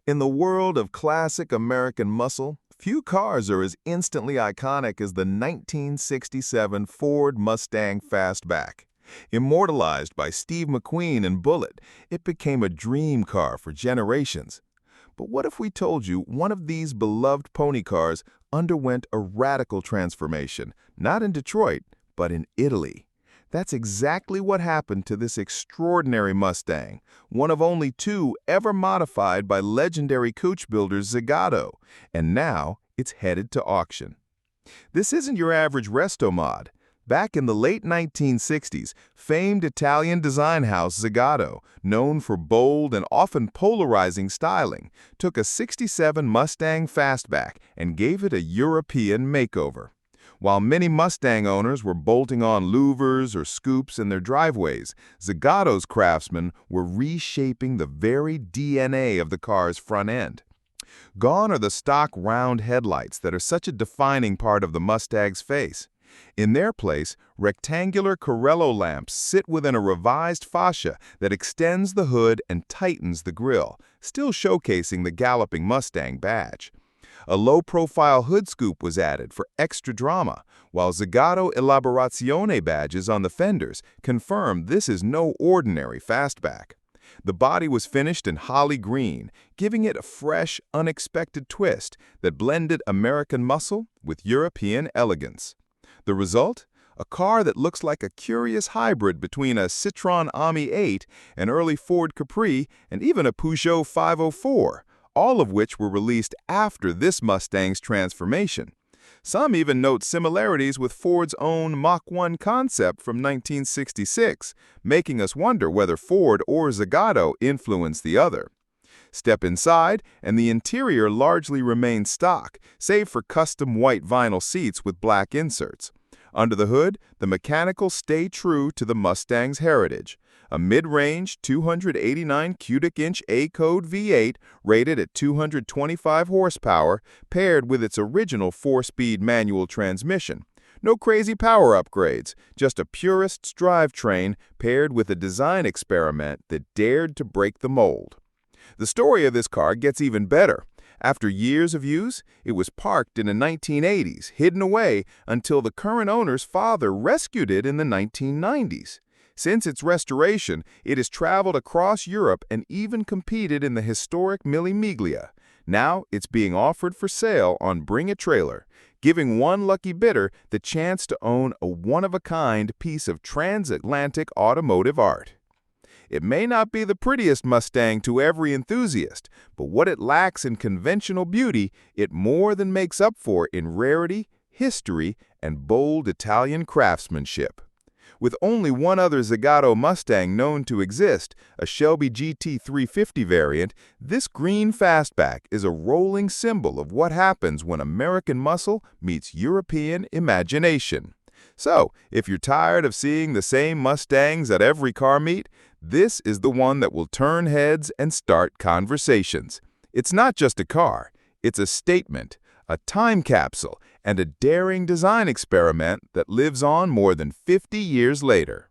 In the world of classic American muscle, few cars are as instantly iconic as the 1967 Ford Mustang Fastback. Immortalized by Steve McQueen and Bullitt, it became a dream car for generations. But what if we told you one of these beloved pony cars underwent a radical transformation, not in Detroit, but in Italy? That's exactly what happened to this extraordinary Mustang, one of only two ever modified by legendary coachbuilders Zagato, and now it's headed to auction. This isn't your average restomod. Back in the late 1960s, famed Italian design house Zagato, known for bold and often polarizing styling, took a '67 Mustang Fastback and gave it a European makeover. While many Mustang owners were bolting on louvers or scoops in their driveways, Zagato's craftsmen were reshaping the very DNA of the car's front end. Gone are the stock round headlights that are such a defining part of the Mustang's face. In their place, rectangular Corello lamps sit within a revised fascia that extends the hood and tightens the grille, still showcasing the galloping Mustang badge. A low-profile hood scoop was added for extra drama, while Zagato Elaborazione badges on the fenders confirm this is no ordinary fastback. The body was finished in holly green, giving it a fresh, unexpected twist that blended American muscle with European elegance. The result? A car that looks like a curious hybrid between a Citroën Ami 8, an early Ford Capri, and even a Peugeot 504. All of which were released after this Mustang's transformation. Some even note similarities with Ford's own Mach 1 concept from 1966, making us wonder whether Ford or Zagato influenced the other. Step inside, and the interior largely remains stock, save for custom white vinyl seats with black inserts. Under the hood, the mechanicals stay true to the Mustang's heritage. A mid-range 289 cubic inch A-code V8 rated at 225 horsepower paired with its original 4-speed manual transmission. No crazy power upgrades, just a purist's drivetrain paired with a design experiment that dared to break the mold. The story of this car gets even better. After years of use, it was parked in the 1980s, hidden away until the current owner's father rescued it in the 1990s. Since its restoration, it has traveled across Europe and even competed in the historic Mille Miglia. Now it's being offered for sale on Bring a Trailer, giving one lucky bidder the chance to own a one-of-a-kind piece of transatlantic automotive art. It may not be the prettiest Mustang to every enthusiast, but what it lacks in conventional beauty, it more than makes up for in rarity, history, and bold Italian craftsmanship. With only one other Zagato Mustang known to exist, a Shelby GT 350 variant, this green fastback is a rolling symbol of what happens when American muscle meets European imagination. So, if you're tired of seeing the same Mustangs at every car meet, this is the one that will turn heads and start conversations. It's not just a car, it's a statement, a time capsule, and a daring design experiment that lives on more than 50 years later.